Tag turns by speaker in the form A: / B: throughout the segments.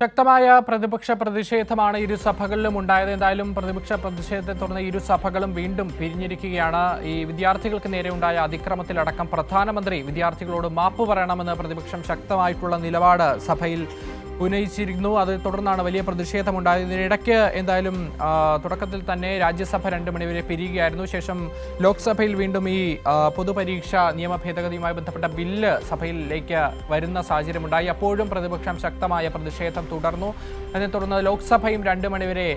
A: ശക്തമായ പ്രതിപക്ഷ പ്രതിഷേധമാണ് ഇരു സഭകളിലും ഉണ്ടായത്. എന്തായാലും പ്രതിപക്ഷ പ്രതിഷേധത്തെ തുടർന്ന് ഇരു സഭകളും വീണ്ടും പിരിഞ്ഞിരിക്കുകയാണ്. ഈ വിദ്യാർത്ഥികൾക്ക് നേരെ ഉണ്ടായ അതിക്രമത്തിലടക്കം പ്രധാനമന്ത്രി വിദ്യാർത്ഥികളോട് മാപ്പ് പറയണമെന്ന് പ്രതിപക്ഷം ശക്തമായിട്ടുള്ള നിലപാട് സഭയിൽ ഉന്നയിച്ചിരുന്നു. അത് തുടർന്നാണ് വലിയ പ്രതിഷേധമുണ്ടായത്. ഇതിനിടയ്ക്ക് എന്തായാലും തുടക്കത്തിൽ തന്നെ രാജ്യസഭ 2 മണിവരെ പിരിയുകയായിരുന്നു. ശേഷം ലോക്സഭയിൽ വീണ്ടും ഈ പൊതുപരീക്ഷ നിയമ ഭേദഗതിയുമായി ബന്ധപ്പെട്ട ബില്ല് സഭയിലേക്ക് വരുന്ന സാഹചര്യമുണ്ടായി. അപ്പോഴും പ്രതിപക്ഷം ശക്തമായ പ്രതിഷേധം തുടർന്നു. അതിനെ തുടർന്ന് ലോക്സഭയും 2 മണിവരെ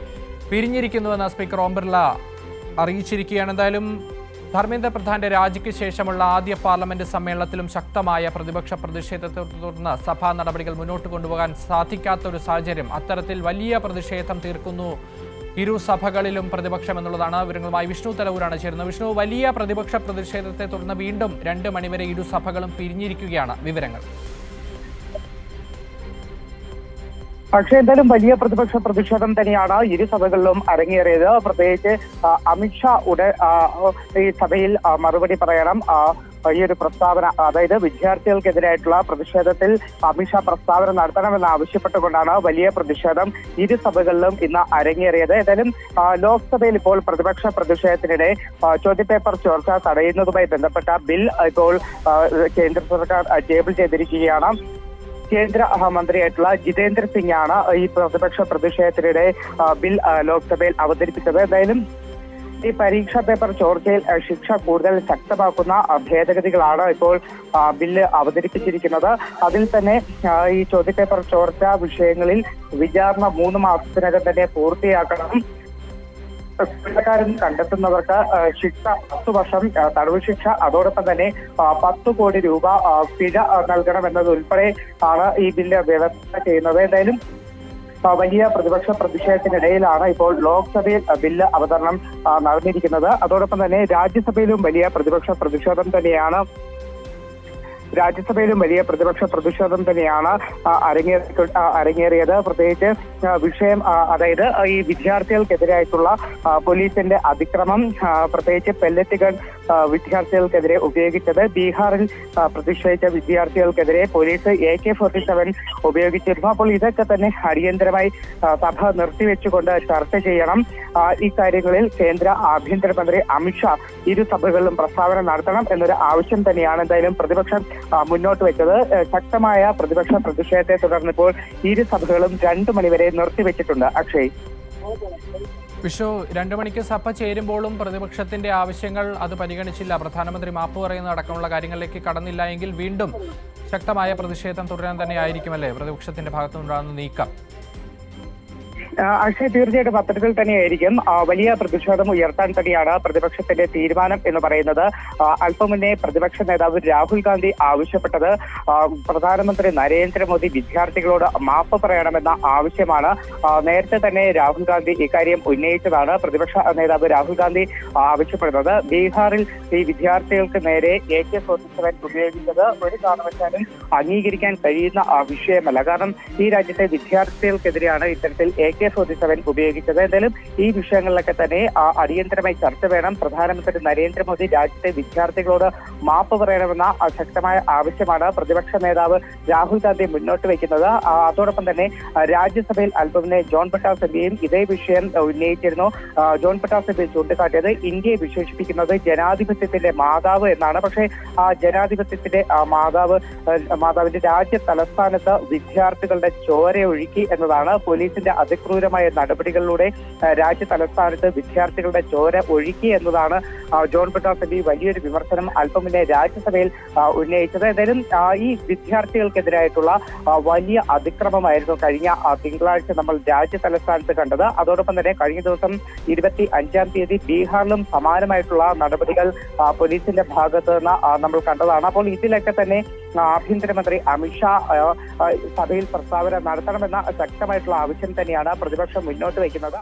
A: പിരിഞ്ഞിരിക്കുന്നുവെന്ന് സ്പീക്കർ ഓം ബിർള അറിയിച്ചിരിക്കുകയാണ്. എന്തായാലും ധർമ്മേന്ദ്ര പ്രധാന്റെ രാജിക്ക് ശേഷമുള്ള ആദ്യ പാർലമെന്റ് സമ്മേളനത്തിലും ശക്തമായ പ്രതിപക്ഷ പ്രതിഷേധത്തെ തുടർന്ന് സഭാ നടപടികൾ മുന്നോട്ട് കൊണ്ടുപോകാൻ സാധിക്കാത്ത ഒരു സാഹചര്യം. അത്തരത്തിൽ വലിയ പ്രതിഷേധം തീർക്കുന്നു ഇരു സഭകളിലും പ്രതിപക്ഷം എന്നുള്ളതാണ്. വിവരങ്ങളുമായി വിഷ്ണു തലവൂരാണ് ചേരുന്നത്. വിഷ്ണു, വലിയ പ്രതിപക്ഷ പ്രതിഷേധത്തെ തുടർന്ന് വീണ്ടും 2 മണിവരെ ഇരു സഭകളും പിരിഞ്ഞിരിക്കുകയാണ്. വിവരങ്ങൾ.
B: പക്ഷേ എന്തായാലും വലിയ പ്രതിപക്ഷ പ്രതിഷേധം തന്നെയാണ് ഇരു സഭകളിലും അരങ്ങേറിയത്. പ്രത്യേകിച്ച് അമിത്ഷാ ഈ സഭയിൽ മറുപടി പറയണം. ഈ ഒരു പ്രസ്താവന, അതായത് വിദ്യാർത്ഥികൾക്കെതിരായിട്ടുള്ള പ്രതിഷേധത്തിൽ അമിത്ഷാ പ്രസ്താവന നടത്തണമെന്ന് ആവശ്യപ്പെട്ടുകൊണ്ടാണ് വലിയ പ്രതിഷേധം ഇരു സഭകളിലും ഇന്ന് അരങ്ങേറിയത്. ഏതായാലും ലോക്സഭയിൽ ഇപ്പോൾ പ്രതിപക്ഷ പ്രതിഷേധത്തിനിടെ ചോദ്യപേപ്പർ ചോർച്ച തടയുന്നതുമായി ബന്ധപ്പെട്ട ബിൽ ഇപ്പോൾ കേന്ദ്ര സർക്കാർ ടേബിൾ ചെയ്തിരിക്കുകയാണ്. കേന്ദ്ര മന്ത്രിയായിട്ടുള്ള ജിതേന്ദ്ര സിംഗ് ആണ് ഈ പ്രതിപക്ഷ പ്രതിഷേധത്തിനിടെ ബിൽ ലോക്സഭയിൽ അവതരിപ്പിച്ചത്. എന്തായാലും ഈ പരീക്ഷാ പേപ്പർ ചോർച്ചയിൽ ശിക്ഷ കൂടുതൽ ശക്തമാക്കുന്ന ഭേദഗതികളാണ് ഇപ്പോൾ ബില്ല് അവതരിപ്പിച്ചിരിക്കുന്നത്. അതിൽ തന്നെ ഈ ചോദ്യപേപ്പർ ചോർച്ച വിഷയങ്ങളിൽ വിചാരണ 3 മാസത്തിനകം തന്നെ പൂർത്തിയാക്കണം. കുറ്റക്കാരൻ കണ്ടെത്തുന്നവർക്ക് ശിക്ഷ 10 വർഷം തടവ് ശിക്ഷ, അതോടൊപ്പം തന്നെ 10 കോടി രൂപ പിഴ നൽകണമെന്നതുൾപ്പെടെ ആണ് ഈ ബില്ല് വ്യവസ്ഥ ചെയ്യുന്നത്. എന്തായാലും വലിയ പ്രതിപക്ഷ പ്രതിഷേധത്തിനിടയിലാണ് ഇപ്പോൾ ലോക്സഭയിൽ ബില്ല് അവതരണം നടന്നിരിക്കുന്നത്. അതോടൊപ്പം തന്നെ രാജ്യസഭയിലും വലിയ പ്രതിപക്ഷ പ്രതിഷേധം തന്നെയാണ് അരങ്ങേറിയത്. പ്രത്യേകിച്ച് വിഷയം, അതായത് ഈ വിദ്യാർത്ഥികൾക്കെതിരായിട്ടുള്ള പോലീസിന്റെ അതിക്രമം, പ്രത്യേകിച്ച് പെല്ലറ്റ് ഗൺ വിദ്യാർത്ഥികൾക്കെതിരെ ഉപയോഗിച്ചത്, ബീഹാറിൽ പ്രതിഷേധിച്ച വിദ്യാർത്ഥികൾക്കെതിരെ പോലീസ് AK-47 ഉപയോഗിച്ചിരുന്നു. അപ്പോൾ ഇതൊക്കെ തന്നെ അടിയന്തരമായി സഭ നിർത്തിവെച്ചുകൊണ്ട് ചർച്ച ചെയ്യണം. ഈ കാര്യങ്ങളിൽ കേന്ദ്ര ആഭ്യന്തരമന്ത്രി അമിത്ഷാ ഇരു സഭകളിലും പ്രസ്താവന നടത്തണം എന്നൊരു ആവശ്യം തന്നെയാണ് എന്തായാലും പ്രതിപക്ഷം മുന്നോട്ട് വെച്ചത്. ശക്തമായ പ്രതിപക്ഷ പ്രതിഷേധത്തെ തുടർന്ന് ഇപ്പോൾ ഇരു സഭകളും 2 മണിവരെ നിർത്തിവെച്ചിട്ടുണ്ട്. അക്ഷയ്,
A: വിഷു, 2 മണിക്ക് സഭ ചേരുമ്പോഴും പ്രതിപക്ഷത്തിന്റെ ആവശ്യങ്ങൾ അത് പരിഗണിച്ചില്ല. പ്രധാനമന്ത്രി മാപ്പ് പറയുന്ന അടക്കമുള്ള കാര്യങ്ങളിലേക്ക് കടന്നില്ല എങ്കിൽ വീണ്ടും ശക്തമായ പ്രതിഷേധം തുടരാൻ തന്നെ ആയിരിക്കുമല്ലേ പ്രതിപക്ഷത്തിന്റെ ഭാഗത്തുനിന്നുണ്ടാകുന്ന നീക്കം?
B: അക്ഷയ്, തീർച്ചയായിട്ടും അത്തരത്തിൽ തന്നെയായിരിക്കും. വലിയ പ്രതിഷേധം ഉയർത്താൻ തന്നെയാണ് പ്രതിപക്ഷത്തിന്റെ തീരുമാനം എന്ന് പറയുന്നത്. അല്പം മുന്നേ പ്രതിപക്ഷ നേതാവ് രാഹുൽ ഗാന്ധി ആവശ്യപ്പെട്ടത് പ്രധാനമന്ത്രി നരേന്ദ്രമോദി വിദ്യാർത്ഥികളോട് മാപ്പ് പറയണമെന്ന ആവശ്യമാണ്. നേരത്തെ തന്നെ രാഹുൽ ഗാന്ധി ഇക്കാര്യം ഉന്നയിച്ചതാണ്. പ്രതിപക്ഷ നേതാവ് രാഹുൽ ഗാന്ധി ആവശ്യപ്പെടുന്നത് ബീഹാറിൽ ഈ വിദ്യാർത്ഥികൾക്ക് നേരെ AK-47 ഉപയോഗിച്ചത് ഒരു കാരണവശാലും അംഗീകരിക്കാൻ കഴിയുന്ന വിഷയമല്ല. കാരണം ഈ രാജ്യത്തെ വിദ്യാർത്ഥികൾക്കെതിരെയാണ് ഇത്തരത്തിൽ AK-47 ഉപയോഗിച്ചത്. എന്തായാലും ഈ വിഷയങ്ങളിലൊക്കെ തന്നെ അടിയന്തരമായി ചർച്ച വേണം. പ്രധാനമന്ത്രി നരേന്ദ്രമോദി രാജ്യത്തെ വിദ്യാർത്ഥികളോട് മാപ്പ് പറയണമെന്ന ശക്തമായ ആവശ്യമാണ് പ്രതിപക്ഷ നേതാവ് രാഹുൽ ഗാന്ധി മുന്നോട്ട് വയ്ക്കുന്നത്. അതോടൊപ്പം തന്നെ രാജ്യസഭയിൽ അല്പമുന്നേ ജോൺ ബ്രിട്ടാസ് എംപിയും ഇതേ വിഷയം ഉന്നയിച്ചിരുന്നു. ജോൺ ബ്രിട്ടാസ് എംപി ചൂണ്ടിക്കാട്ടിയത് ഇന്ത്യയെ വിശേഷിപ്പിക്കുന്നത് ജനാധിപത്യത്തിന്റെ മാതാവ് എന്നാണ്. പക്ഷേ ആ ജനാധിപത്യത്തിന്റെ മാതാവിന്റെ രാജ്യ തലസ്ഥാനത്ത് വിദ്യാർത്ഥികളുടെ ചോര ഒഴുക്കി എന്നതാണ്. പോലീസിന്റെ അതിക്രൂരമായ നടപടികളിലൂടെ രാജ്യ തലസ്ഥാനത്ത് വിദ്യാർത്ഥികളുടെ ചോര ഒഴുക്കി എന്നതാണ് ജോൺ ബ്രിട്ടാസ് എംപി വലിയൊരു വിമർശനം അല്പം മുന്നേ രാജ്യസഭയിൽ ഉന്നയിച്ചത്. എന്തായാലും ഈ വിദ്യാർത്ഥികൾക്കെതിരായിട്ടുള്ള വലിയ അതിക്രമമായിരുന്നു കഴിഞ്ഞ തിങ്കളാഴ്ച നമ്മൾ രാജ്യ തലസ്ഥാനത്ത് കണ്ടത്. അതോടൊപ്പം തന്നെ കഴിഞ്ഞ ദിവസം 25-ാം തീയതി ബീഹാറിലും സമാനമായിട്ടുള്ള നടപടികൾ പോലീസിന്റെ ഭാഗത്ത് നിന്ന് നമ്മൾ കണ്ടതാണ്. അപ്പോൾ ഇതിലൊക്കെ തന്നെ ആഭ്യന്തരമന്ത്രി അമിത്ഷാ സഭയിൽ പ്രസ്താവന നടത്തണമെന്ന ശക്തമായിട്ടുള്ള ആവശ്യം തന്നെയാണ് പ്രതിപക്ഷം മുന്നോട്ട് വയ്ക്കുന്നത്.